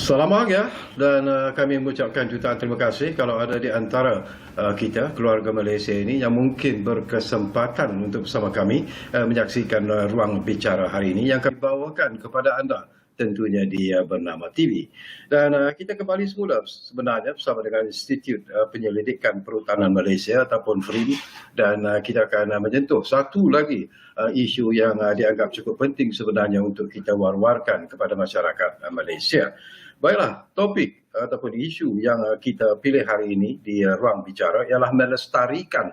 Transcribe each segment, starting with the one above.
Selamat pagi ya, dan kami mengucapkan jutaan terima kasih kalau ada di antara kita, keluarga Malaysia ini yang mungkin berkesempatan untuk bersama kami menyaksikan ruang bicara hari ini yang kami bawakan kepada anda tentunya di Bernama TV. Dan kita kembali semula sebenarnya bersama dengan Institut Penyelidikan Perhutanan Malaysia ataupun FRIM, dan kita akan menyentuh satu lagi isu yang dianggap cukup penting sebenarnya untuk kita war-warkan kepada masyarakat Malaysia. Baiklah, topik ataupun isu yang kita pilih hari ini di ruang bicara ialah melestarikan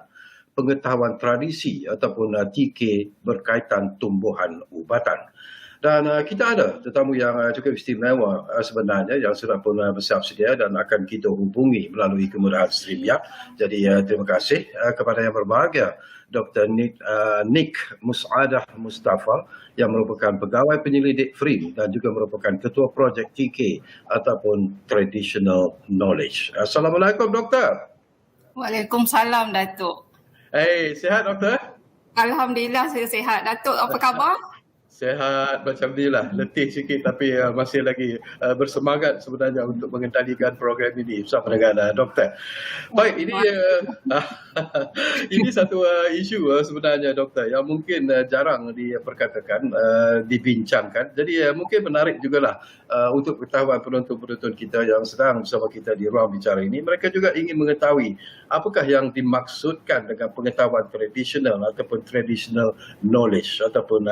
pengetahuan tradisi ataupun TK berkaitan tumbuhan ubatan. Dan kita ada tetamu yang cukup istimewa sebenarnya yang sudah pun bersiap sedia dan akan kita hubungi melalui kemudahan StreamYard. Jadi terima kasih kepada yang berbahagia Dr. Nick Musadah Mustafa yang merupakan pegawai penyelidik FRIM dan juga merupakan ketua projek TK ataupun Traditional Knowledge. Assalamualaikum Doktor. Waalaikumsalam Datuk. Sihat Doktor? Alhamdulillah saya sihat. Datuk apa khabar? Sehat macam ni lah, letih sikit tapi masih lagi bersemangat sebenarnya untuk mengendalikan program ini bersama dengan doktor. Baik, ini satu isu sebenarnya doktor yang mungkin jarang diperkatakan, dibincangkan. Jadi mungkin menarik jugalah untuk ketahuan penonton-penonton kita yang sedang bersama kita di ruang bicara ini. Mereka juga ingin mengetahui apakah yang dimaksudkan dengan pengetahuan tradisional ataupun traditional knowledge ataupun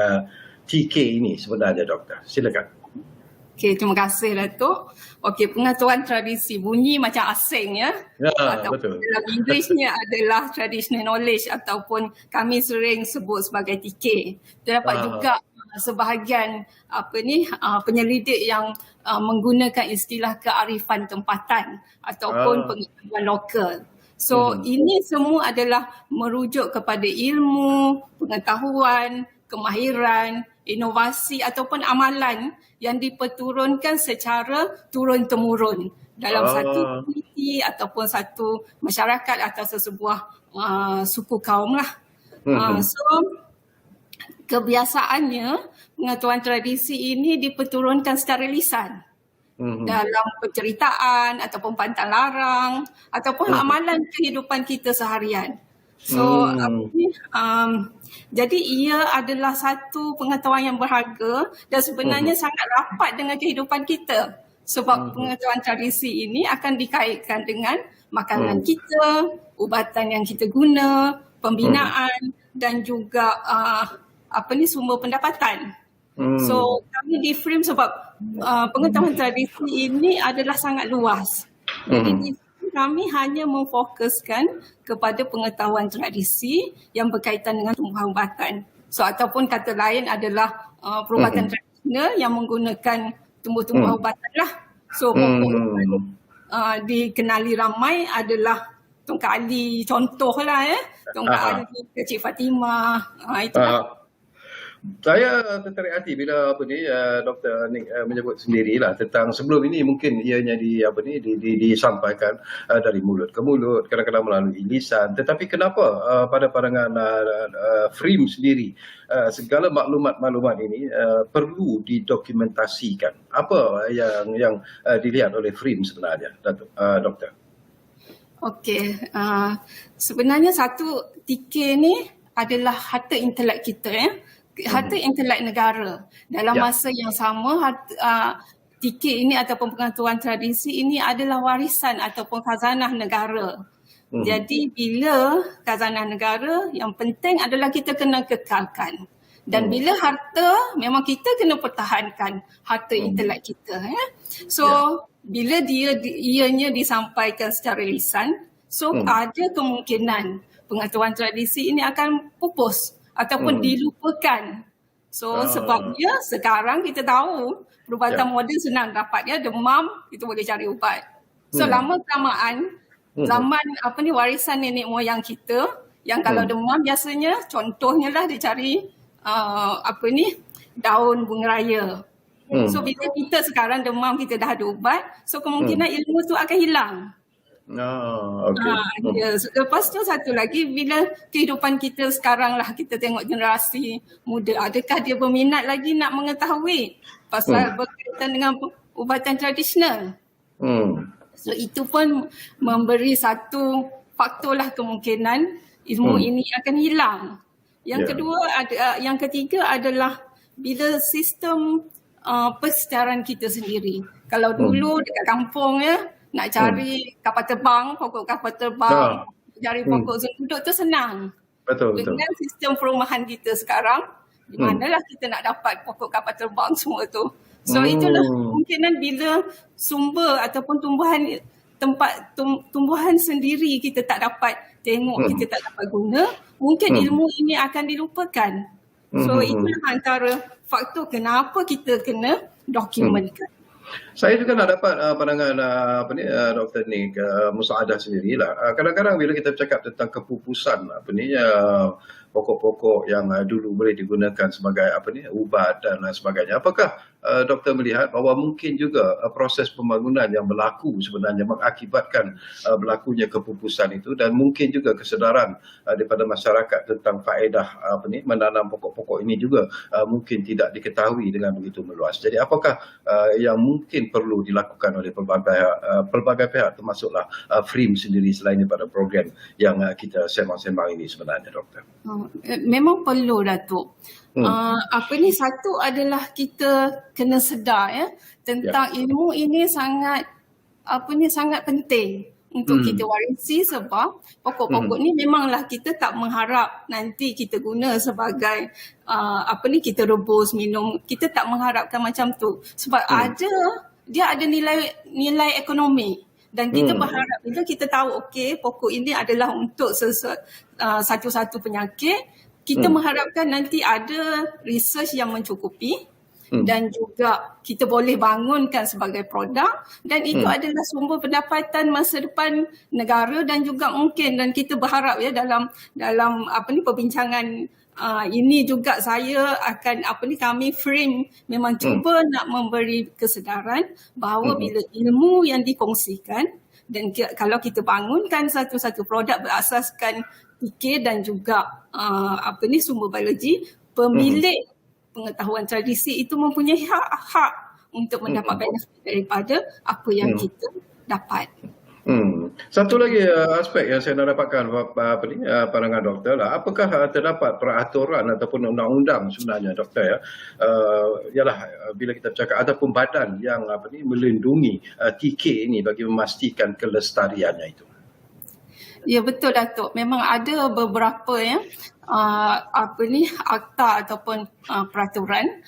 TK ini sebenarnya doktor. Silakan. Okey, terima kasih Datuk. Okey, pengetahuan tradisi bunyi macam asing ya. Betul. Dalam Englishnya adalah traditional knowledge ataupun kami sering sebut sebagai TK. Terdapat juga sebahagian penyelidik yang menggunakan istilah kearifan tempatan ataupun pengetahuan lokal. So ini semua adalah merujuk kepada ilmu, pengetahuan, kemahiran, inovasi ataupun amalan yang diperturunkan secara turun-temurun dalam satu komuniti ataupun satu masyarakat atau sesebuah suku kaum lah. So kebiasaannya pengetahuan tradisi ini diperturunkan secara lisan dalam penceritaan ataupun pantang larang ataupun amalan kehidupan kita seharian. So jadi ia adalah satu pengetahuan yang berharga dan sebenarnya sangat rapat dengan kehidupan kita sebab pengetahuan tradisi ini akan dikaitkan dengan makanan kita, ubatan yang kita guna, pembinaan dan juga sumber pendapatan. So kami di FRIM sebab pengetahuan tradisi ini adalah sangat luas. Jadi kami hanya memfokuskan kepada pengetahuan tradisi yang berkaitan dengan tumbuhan ubatan. So ataupun kata lain adalah perubatan tradisional yang menggunakan tumbuh-tumbuhan ubatan lah. So dikenali ramai adalah Tongkat Ali, contohlah Tongkat Ali, Kecik Fatimah, itulah. Saya tertarik hati bila Dr. Nick menyebut sendirilah tentang sebelum ini mungkin ianya disampaikan dari mulut ke mulut, kadang-kadang melalui lisan, tetapi kenapa pada pandangan FRIM sendiri segala maklumat-maklumat ini perlu didokumentasikan? Apa yang dilihat oleh FRIM sebenarnya, Doktor? Okey, sebenarnya satu TK ni adalah harta intelek kita harta intelek negara. Dalam masa yang sama TK ini ataupun pengetahuan tradisi ini adalah warisan ataupun khazanah negara. Jadi bila khazanah negara, yang penting adalah kita kena kekalkan. Dan bila harta, memang kita kena pertahankan harta intelek kita. So bila ianya disampaikan secara lisan, so ada kemungkinan pengetahuan tradisi ini akan pupus ataupun dilupakan. So sebabnya sekarang kita tahu perubatan moden senang dapat demam kita boleh cari ubat. So lama-kelamaan zaman warisan nenek moyang kita yang kalau demam biasanya contohnya lah dia cari daun bunga raya. So bila kita sekarang demam kita dah ada ubat, so kemungkinan ilmu tu akan hilang. Lepas tu satu lagi, bila kehidupan kita sekarang lah kita tengok generasi muda, adakah dia berminat lagi nak mengetahui pasal berkaitan dengan ubatan tradisional. Hmm. So itu pun memberi satu faktor lah kemungkinan ilmu ini akan hilang. Yang kedua yang ketiga adalah bila sistem persedaran kita sendiri. Kalau dulu dekat kampung nak cari kapal terbang, pokok kapal terbang, cari pokok duduk tu senang. Betul. Dengan sistem perumahan kita sekarang, di manalah kita nak dapat pokok kapal terbang semua tu. So itulah kemungkinan bila sumber ataupun tumbuhan sendiri kita tak dapat tengok, kita tak dapat guna, mungkin ilmu ini akan dilupakan. So itulah antara faktor kenapa kita kena dokumentkan. Saya juga nak dapat pandangan Dr. Nick Musaadah sendirilah. Kadang-kadang bila kita bercakap tentang kepupusan pokok-pokok yang dulu boleh digunakan sebagai ubat dan sebagainya. Apakah doktor melihat bahawa mungkin juga proses pembangunan yang berlaku sebenarnya mengakibatkan berlakunya kepupusan itu, dan mungkin juga kesedaran daripada masyarakat tentang faedah menanam pokok-pokok ini juga mungkin tidak diketahui dengan begitu meluas. Jadi apakah yang mungkin perlu dilakukan oleh pelbagai pihak, termasuklah FRIM sendiri selain daripada program yang kita sembang-sembang ini sebenarnya, doktor? Memang perlu, Datuk. Satu adalah kita kena sedar tentang ilmu ini sangat penting untuk kita warisi, sebab pokok-pokok ni memanglah kita tak mengharap nanti kita guna sebagai kita rebus minum, kita tak mengharapkan macam tu, sebab dia ada nilai ekonomi. Dan kita berharap bila kita tahu pokok ini adalah untuk satu-satu penyakit, kita mengharapkan nanti ada research yang mencukupi dan juga kita boleh bangunkan sebagai produk, dan itu adalah sumber pendapatan masa depan negara dan juga mungkin, dan kita berharap dalam perbincangan ini juga saya akan kami FRIM memang cuba nak memberi kesedaran bahawa bila ilmu yang dikongsikan dan kalau kita bangunkan satu-satu produk berasaskan fikir dan juga sumber biologi, pemilik pengetahuan tradisi itu mempunyai hak untuk mendapat benefit daripada apa yang kita dapat. Satu lagi aspek yang saya nak dapatkan pandangan doktor lah, apakah terdapat peraturan ataupun undang-undang sebenarnya, doktor ialah bila kita bercakap ataupun badan yang melindungi TK ini bagi memastikan kelestariannya itu? Ya, betul, Datuk. Memang ada beberapa akta ataupun peraturan.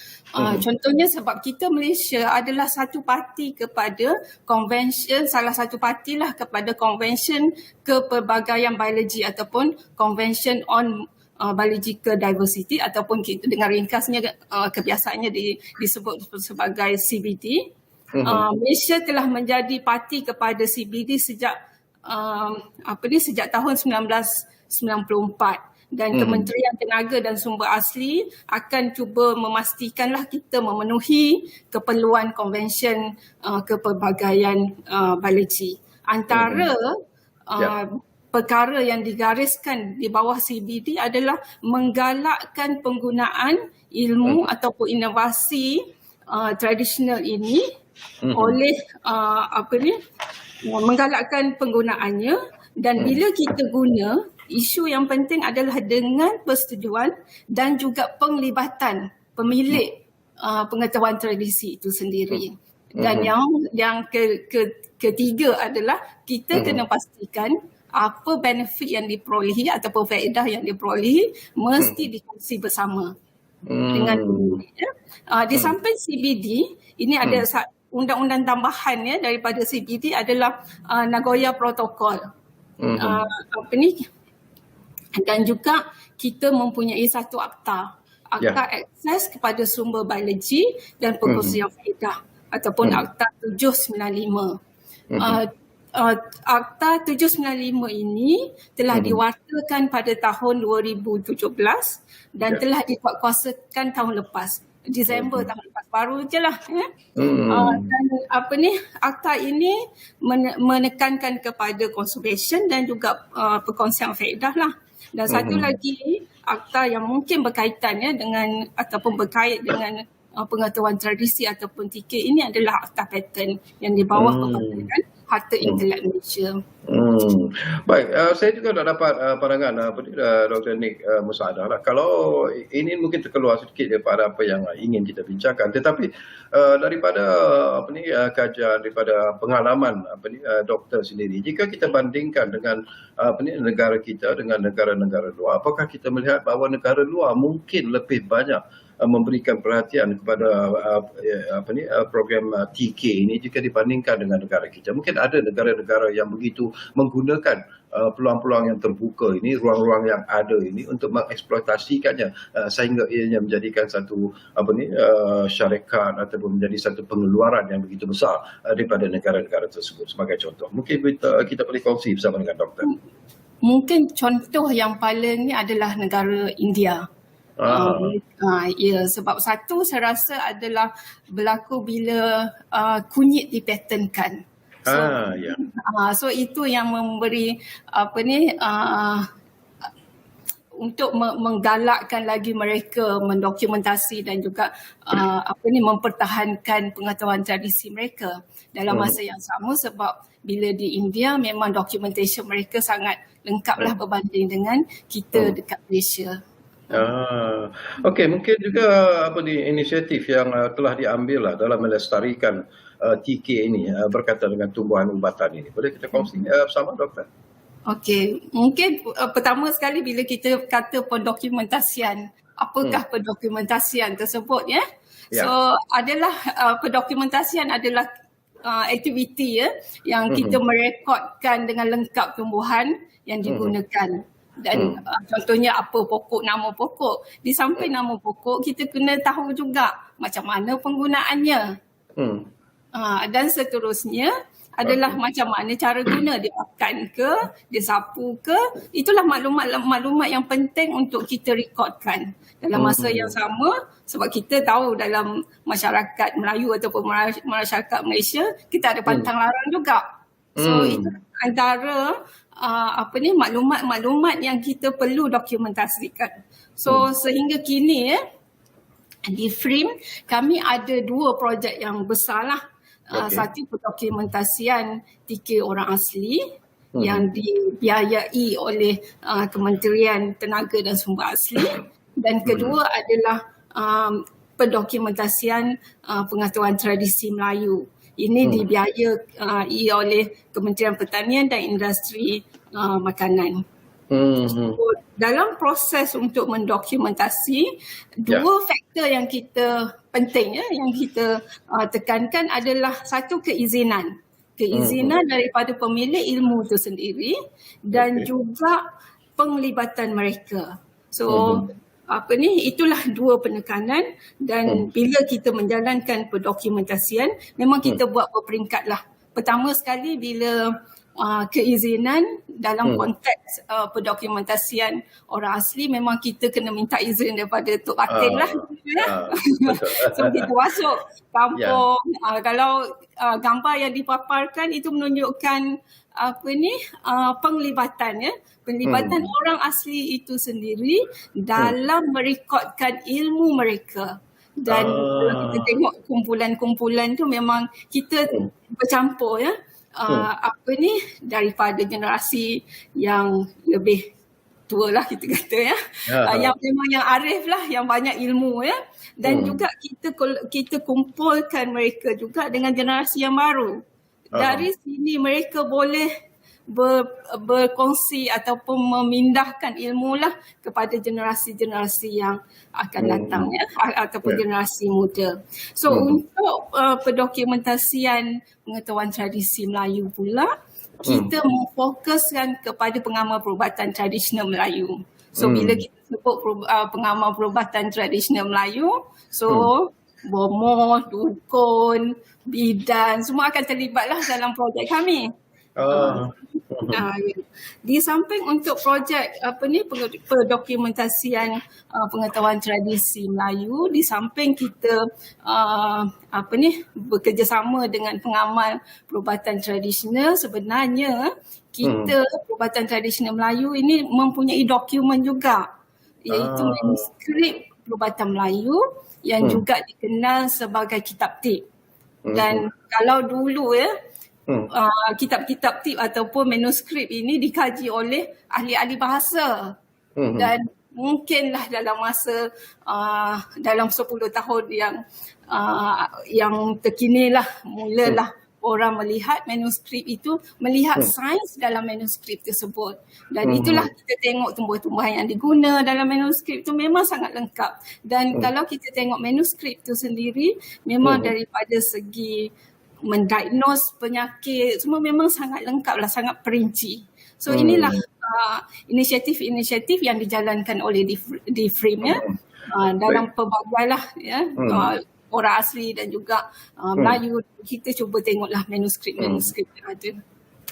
Contohnya sebab kita Malaysia adalah satu parti kepada convention, salah satu partilah kepada convention kepelbagaian biologi ataupun convention on biological diversity, ataupun kita dengar ringkasnya kebiasaannya disebut sebagai CBD. Malaysia telah menjadi parti kepada CBD sejak tahun 1994, dan Kementerian Tenaga dan Sumber Asli akan cuba memastikanlah kita memenuhi keperluan konvensyen kepelbagaian biologi. Antara perkara yang digariskan di bawah CBD adalah menggalakkan penggunaan ilmu ataupun inovasi tradisional ini oleh menggalakkan penggunaannya, dan bila kita guna, isu yang penting adalah dengan persetujuan dan juga penglibatan pemilik pengetahuan tradisi itu sendiri. Dan yang ketiga adalah kita kena pastikan apa benefit yang diperolehi ataupun faedah yang diperolehi mesti dikongsi bersama dengan di samping CBD ini ada undang-undang tambahan daripada CBD adalah Nagoya Protocol. Dan juga kita mempunyai satu akta akses kepada sumber biologi dan perkongsian faedah ataupun Akta 795. Akta 795 ini telah diwartakan pada tahun 2017 dan telah dikuatkuasakan tahun lepas. Disember tahun lepas, baru je lah. Dan akta ini menekankan kepada conservation dan juga perkongsian faedah lah. Dan satu lagi akta yang mungkin berkaitan dengan ataupun berkait dengan pengetahuan tradisi ataupun TK ini adalah Akta Paten yang di bawah Perpajakan Harta Intelek Malaysia. Baik, saya juga dah dapat pandangan Dr. Nick Musaadah lah. Kalau ini mungkin terkeluar sedikit daripada apa yang ingin kita bincangkan, tetapi daripada kajian, daripada pengalaman doktor sendiri, jika kita bandingkan dengan negara kita dengan negara-negara luar, apakah kita melihat bahawa negara luar mungkin lebih banyak memberikan perhatian kepada program TK ini jika dibandingkan dengan negara kita? Mungkin ada negara-negara yang begitu menggunakan peluang-peluang yang terbuka ini, ruang-ruang yang ada ini untuk mengeksploitasikannya sehingga ianya menjadikan satu syarikat ataupun menjadi satu pengeluaran yang begitu besar daripada negara-negara tersebut. Sebagai contoh, mungkin kita boleh kongsi bersama dengan doktor. Mungkin contoh yang paling ni adalah negara India. Ya, sebab satu saya rasa adalah berlaku bila kunyit dipatenkan. So itu yang memberi untuk menggalakkan lagi mereka mendokumentasi dan juga mempertahankan pengetahuan tradisi mereka dalam masa yang sama, sebab bila di India memang documentation mereka sangat lengkaplah berbanding dengan kita dekat Malaysia. Okey, mungkin juga inisiatif yang telah diambil lah dalam melestarikan TK ini berkaitan dengan tumbuhan ubatan ini. Boleh kita kongsi bersama doktor? Okey, mungkin pertama sekali bila kita kata pendokumentasian, apakah pendokumentasian tersebut ya? So adalah pendokumentasian adalah aktiviti yang kita merekodkan dengan lengkap tumbuhan yang digunakan. Dan contohnya apa pokok, nama pokok. Di samping nama pokok, kita kena tahu juga macam mana penggunaannya. Dan seterusnya adalah macam mana cara guna, dia makan ke, dia sapu ke. Itulah maklumat yang penting untuk kita rekodkan dalam masa yang sama, sebab kita tahu dalam masyarakat Melayu ataupun masyarakat Malaysia, kita ada pantang larang juga. So itu antara maklumat-maklumat yang kita perlu dokumentasikan. So sehingga kini di FRIM kami ada 2 projek yang besar lah. Satu pendokumentasian TK orang asli yang dibiayai oleh Kementerian Tenaga dan Sumber Asli, dan kedua adalah pendokumentasian pengetahuan tradisi Melayu. Ini dibiayai oleh Kementerian Pertanian dan Industri Makanan. So, dalam proses untuk mendokumentasi, 2 faktor yang kita penting yang kita tekankan adalah satu, keizinan. Keizinan daripada pemilik ilmu itu sendiri dan juga penglibatan mereka. So itulah 2 penekanan, dan bila kita menjalankan pendokumentasian memang kita buat berperingkat lah. Pertama sekali bila keizinan dalam konteks pendokumentasian orang asli, memang kita kena minta izin daripada Tok Patin lah. So kita masuk kampung, kalau gambar yang dipaparkan itu menunjukkan penglibatan orang asli itu sendiri dalam merekodkan ilmu mereka. Dan kalau kita tengok kumpulan-kumpulan tu memang kita bercampur daripada generasi yang lebih tua lah kita kata yang memang yang arif lah, yang banyak ilmu dan juga kita kumpulkan mereka juga dengan generasi yang baru. Dari sini mereka boleh berkongsi ataupun memindahkan ilmu lah kepada generasi-generasi yang akan datang ataupun generasi muda. So untuk pendokumentasian pengetahuan tradisi Melayu pula, kita memfokuskan kepada pengamal perubatan tradisional Melayu. So bila kita sebut pengamal perubatan tradisional Melayu, so bomoh, dukun, bidan semua akan terlibatlah dalam projek kami. Di samping untuk projek pendokumentasian pengetahuan tradisi Melayu, di samping kita bekerjasama dengan pengamal perubatan tradisional, sebenarnya kita perubatan tradisional Melayu ini mempunyai dokumen juga, iaitu manuskrip perubatan Melayu yang juga dikenal sebagai kitab tip. Dan Hmm. kalau dulu Hmm. kitab-kitab tip ataupun manuskrip ini dikaji oleh ahli-ahli bahasa. Hmm. Dan mungkinlah dalam masa dalam 10 tahun yang terkini lah mulalah orang melihat manuskrip itu, melihat sains dalam manuskrip tersebut. Dan itulah kita tengok tumbuh-tumbuhan yang diguna dalam manuskrip itu memang sangat lengkap. Dan kalau kita tengok manuskrip itu sendiri, memang daripada segi mendiagnose penyakit semua memang sangat lengkap lah, sangat perinci. So inilah inisiatif-inisiatif yang dijalankan oleh DFRIM dalam pelbagai lah orang asli dan juga Melayu. Kita cuba tengoklah manuskrip-manuskrip yang ada.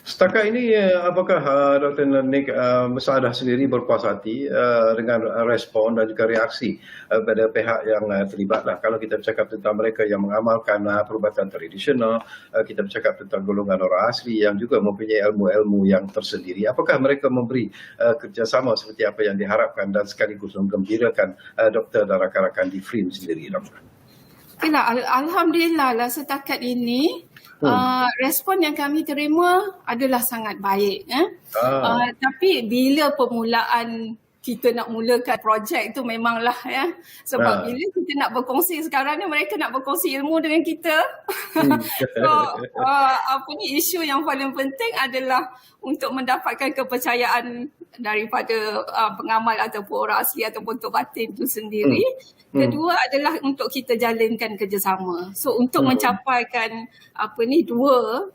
Setakat ini, apakah Dr. Nick Saadah sendiri berpuas hati dengan respon dan juga reaksi pada pihak yang terlibat lah. Kalau kita bercakap tentang mereka yang mengamalkan perubatan tradisional, kita bercakap tentang golongan orang asli yang juga mempunyai ilmu-ilmu yang tersendiri. Apakah mereka memberi kerjasama seperti apa yang diharapkan dan sekaligus menggembirakan doktor dan rakan-rakan di FRIM sendiri, Doktor? Alhamdulillah lah setakat ini respon yang kami terima adalah sangat baik. Tapi bila permulaan kita nak mulakan projek tu memanglah sebab bila kita nak berkongsi sekarang ni, mereka nak berkongsi ilmu dengan kita. So isu yang paling penting adalah untuk mendapatkan kepercayaan daripada pengamal ataupun orang asli ataupun Tok Batin itu sendiri. Kedua adalah untuk kita jalinkan kerjasama. So untuk mencapaikan dua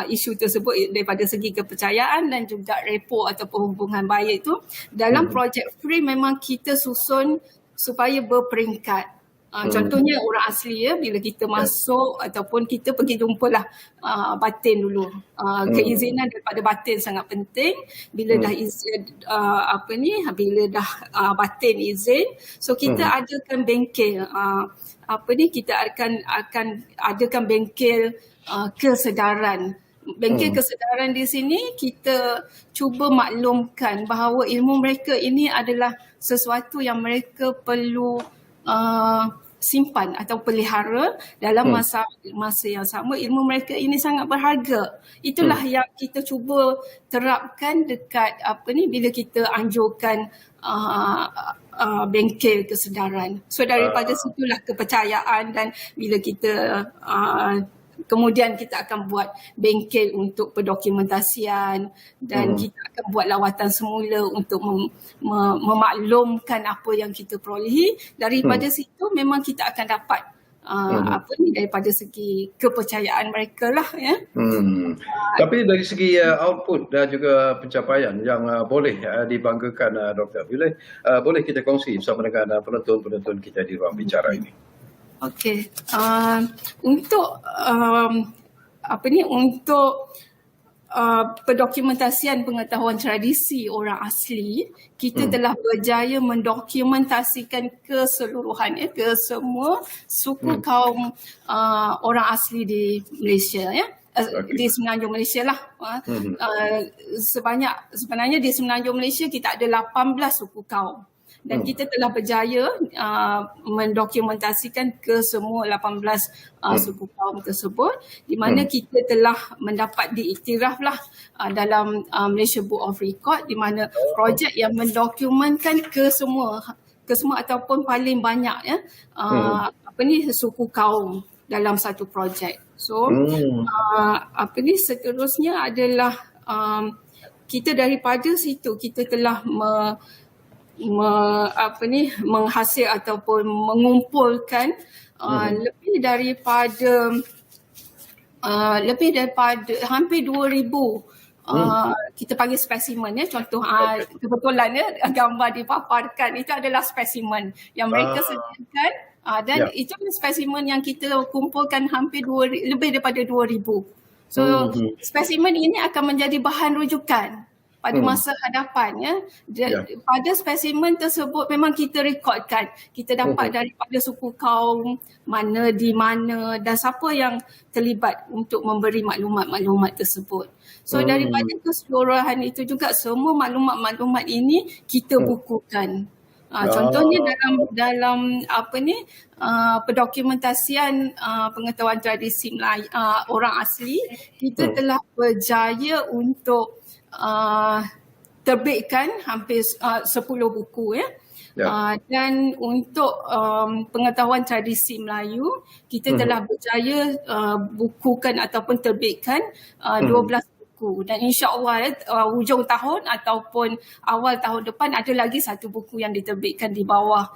isu tersebut daripada segi kepercayaan dan juga repo ataupun hubungan baik itu, dalam projek FRIM memang kita susun supaya berperingkat. Contohnya orang asli bila kita masuk ataupun kita pergi jumpalah batin dulu. Keizinan daripada batin sangat penting. Bila dah izin bila dah batin izin, so kita adakan bengkel kita akan adakan bengkel kesedaran. Bengkel kesedaran di sini kita cuba maklumkan bahawa ilmu mereka ini adalah sesuatu yang mereka perlu simpan atau pelihara dalam masa yang sama. Ilmu mereka ini sangat berharga. Itulah yang kita cuba terapkan dekat bila kita anjurkan bengkel kesedaran. So daripada situlah kepercayaan, dan bila kita kemudian kita akan buat bengkel untuk pendokumentasian dan kita akan buat lawatan semula untuk memaklumkan apa yang kita perolehi. Daripada situ memang kita akan dapat daripada segi kepercayaan mereka lah Tapi dari segi output dan juga pencapaian yang boleh dibanggakan, Doktor, boleh kita kongsi bersama dengan penonton-penonton kita di ruang bicara ini. Okey, untuk untuk pendokumentasian pengetahuan tradisi orang asli, kita telah berjaya mendokumentasikan keseluruhan ke semua suku kaum orang asli di Malaysia di Semenanjung Malaysia lah. Sebenarnya di Semenanjung Malaysia kita ada 18 suku kaum. Dan kita telah berjaya mendokumentasikan ke semua 18 suku kaum tersebut, di mana kita telah mendapat diiktiraf lah dalam Malaysia Book of Record, di mana projek yang mendokumentkan ke semua ataupun paling banyak suku kaum dalam satu projek. So seterusnya adalah kita daripada situ kita telah menghasil ataupun mengumpulkan lebih daripada hampir 2,000 kita panggil spesimen contoh kebetulan gambar dipaparkan itu adalah spesimen yang mereka sediakan dan itu spesimen yang kita kumpulkan hampir lebih daripada 2,000. So spesimen ini akan menjadi bahan rujukan pada masa hadapan pada spesimen tersebut memang kita rekodkan, kita dapat daripada suku kaum mana di mana dan siapa yang terlibat untuk memberi maklumat-maklumat tersebut. So daripada keseluruhan itu juga semua maklumat-maklumat ini kita bukukan. Contohnya Oh. dalam apa ni, pendokumentasian pengetahuan tradisi Melayu, orang asli, kita telah berjaya untuk terbitkan hampir 10 buku ya. Ya. Dan untuk pengetahuan tradisi Melayu, kita telah berjaya bukukan ataupun terbitkan 12 buku, dan insya-Allah hujung tahun ataupun awal tahun depan ada lagi satu buku yang diterbitkan di bawah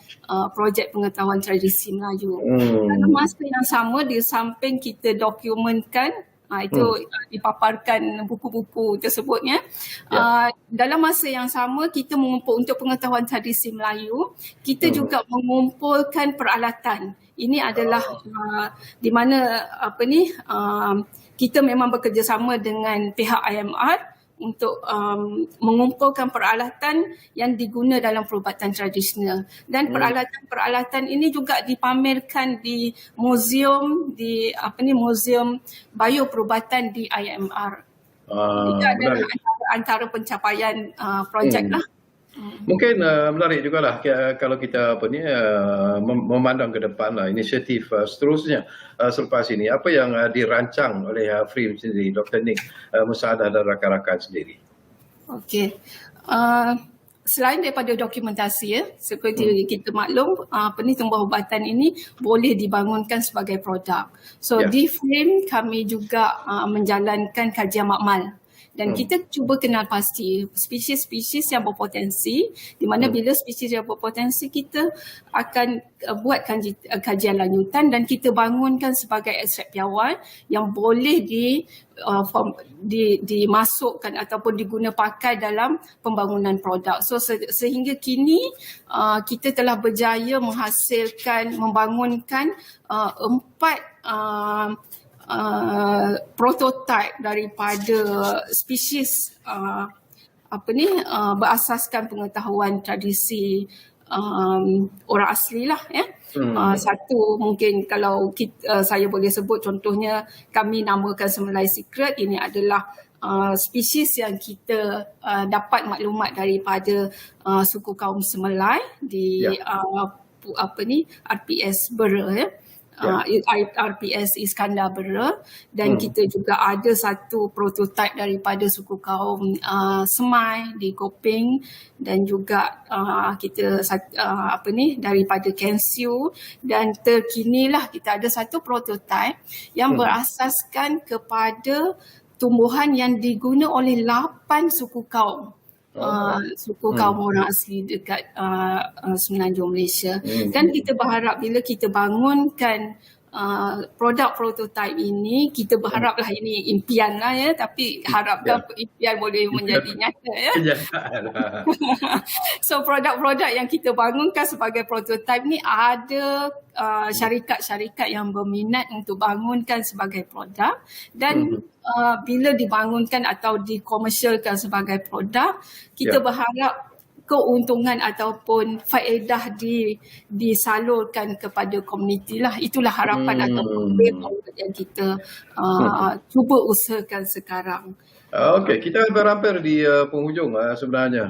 projek pengetahuan tradisi Melayu. Dalam masa yang sama, di samping kita dokumentkan itu dipaparkan buku-buku tersebutnya. Dalam masa yang sama, kita mengumpul untuk pengetahuan tradisi Melayu, kita juga mengumpulkan peralatan. Ini adalah di mana kita memang bekerjasama dengan pihak IMR untuk mengumpulkan peralatan yang diguna dalam perubatan tradisional, dan peralatan-peralatan ini juga dipamerkan di muzium muzium bioperubatan di IMR. Itu adalah antara pencapaian projek lah. Mungkin menarik jugalah kalau kita memandang ke depan lah, inisiatif seterusnya selepas ini. Apa yang dirancang oleh FRIM sendiri, Dr. Nick, Musaadah dan rakan-rakan sendiri? Okey. Selain daripada dokumentasi ya, seperti kita maklum, tumbuh ubatan ini boleh dibangunkan sebagai produk. So di FRIM kami juga menjalankan kajian makmal. Dan kita cuba kenal pasti spesies-spesies yang berpotensi, di mana bila spesies yang berpotensi kita akan buat kajian lanjutan dan kita bangunkan sebagai ekstrak piawai yang boleh dimasukkan ataupun diguna pakai dalam pembangunan produk. So sehingga kini kita telah berjaya membangunkan 4 prototipe daripada spesies berasaskan pengetahuan tradisi orang asli lah ya. Satu mungkin kalau saya boleh sebut, contohnya kami namakan Semelai Secret. Ini adalah spesies yang kita dapat maklumat daripada suku kaum Semelai di RPS Bera ya. RPS Iskandar Bera, dan kita juga ada satu prototipe daripada suku kaum Semai di Koping, dan juga kita daripada Kensiu, dan terkinilah kita ada satu prototipe yang berasaskan kepada tumbuhan yang diguna oleh 8 suku kaum. Suku kaum orang asli dekat Semenanjung Malaysia. Dan kita berharap bila kita bangunkan produk prototipe ini, kita berharaplah ini impian lah ya, tapi haraplah impian boleh menjadi nyata ya. So produk-produk yang kita bangunkan sebagai prototipe ni ada syarikat-syarikat yang berminat untuk bangunkan sebagai produk, dan bila dibangunkan atau dikomersialkan sebagai produk, kita berharap keuntungan ataupun faedah disalurkan kepada komuniti lah. Itulah harapan ataupun yang kita cuba usahakan sekarang. Okey, kita hampir di penghujung sebenarnya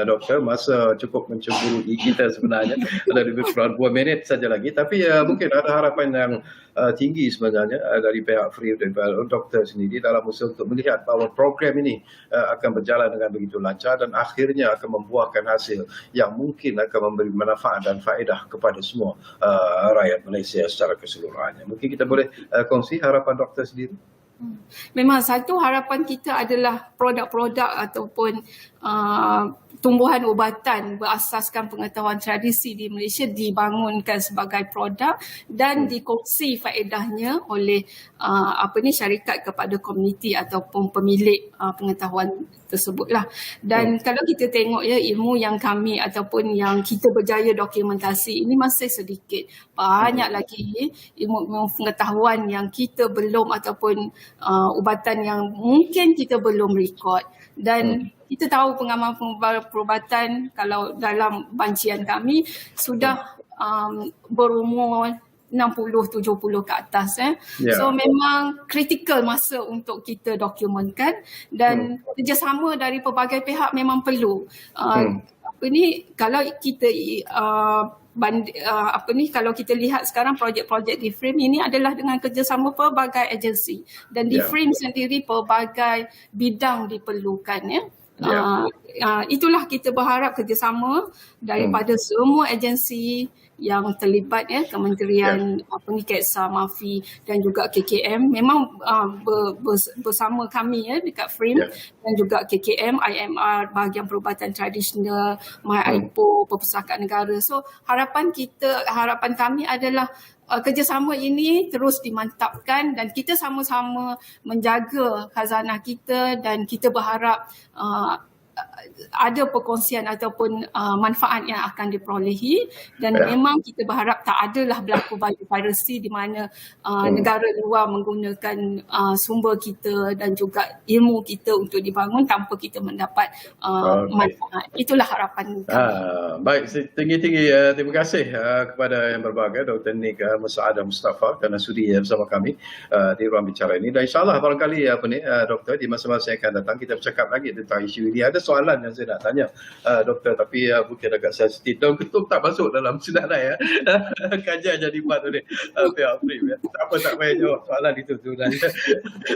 doktor. Masa cukup mencemburui kita sebenarnya. Ada lebih kurang 2 minit saja lagi, tapi mungkin ada harapan yang tinggi sebenarnya dari pihak FRIM dan doktor sendiri dalam usaha untuk melihat bahawa program ini akan berjalan dengan begitu lancar dan akhirnya akan membuahkan hasil yang mungkin akan memberi manfaat dan faedah kepada semua rakyat Malaysia secara keseluruhannya. Mungkin kita boleh kongsi harapan doktor sendiri. Memang satu harapan kita adalah produk-produk ataupun tumbuhan ubatan berasaskan pengetahuan tradisi di Malaysia dibangunkan sebagai produk dan dikongsi faedahnya oleh syarikat kepada komuniti ataupun pemilik pengetahuan tersebutlah. Dan kalau kita tengok ya, ilmu yang kami ataupun yang kita berjaya dokumentasi ini masih sedikit. Banyak lagi ilmu pengetahuan yang kita belum ataupun ubatan yang mungkin kita belum rekod. Dan kita tahu pengamal perubatan kalau dalam bancian kami sudah berumur 60-70 ke atas. So memang kritikal masa untuk kita dokumentkan, dan kerjasama dari pelbagai pihak memang perlu. kalau kita kalau kita lihat sekarang projek-projek di Frame ini adalah dengan kerjasama pelbagai agensi, dan di Ya. Frame sendiri pelbagai bidang diperlukan, ya. Itulah kita berharap kerjasama daripada semua agensi yang terlibat, ya, Kementerian KEXA, MAFI dan juga KKM, memang bersama kami, ya, dekat Frame, dan juga KKM, IMR, Bahagian Perubatan Tradisional, MyIPO, Perpustakaan Negara. So harapan kami adalah kerjasama ini terus dimantapkan dan kita sama-sama menjaga khazanah kita, dan kita berharap ada perkongsian ataupun manfaat yang akan diperolehi, dan memang kita berharap tak adalah berlaku piracy di mana negara luar menggunakan sumber kita dan juga ilmu kita untuk dibangun tanpa kita mendapat manfaat. Itulah harapan kami. Baik, tinggi-tinggi terima kasih kepada yang berbahagia Dr. Nik Musaadah Mustafa kerana sudi bersama kami di ruang bicara ini, dan insyaAllah barangkali Doktor, di masa-masa yang akan datang kita bercakap lagi tentang isu ini. Ada soalan yang saya nak tanya Doktor, tapi mungkin agak sensitif. Daun Ketum tak masuk dalam senarai kajian jadi buat oleh pihak Frame. Tak payah jawab soalan itu sebenarnya.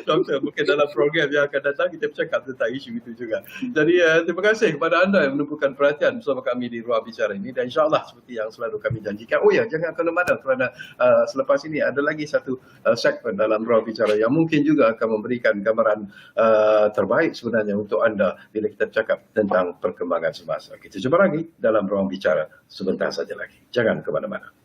Doktor, mungkin dalam program yang akan datang kita bercakap tentang isu itu juga. Jadi terima kasih kepada anda yang menumpukan perhatian bersama kami di ruang bicara ini, dan insyaAllah seperti yang selalu kami janjikan. Oh ya, jangan ke mana-mana kerana selepas ini ada lagi satu segmen dalam ruang bicara yang mungkin juga akan memberikan gambaran terbaik sebenarnya untuk anda bila kita bercakap tentang perkembangan semasa. Kita jumpa lagi dalam ruang bicara sebentar saja lagi. Jangan ke mana-mana.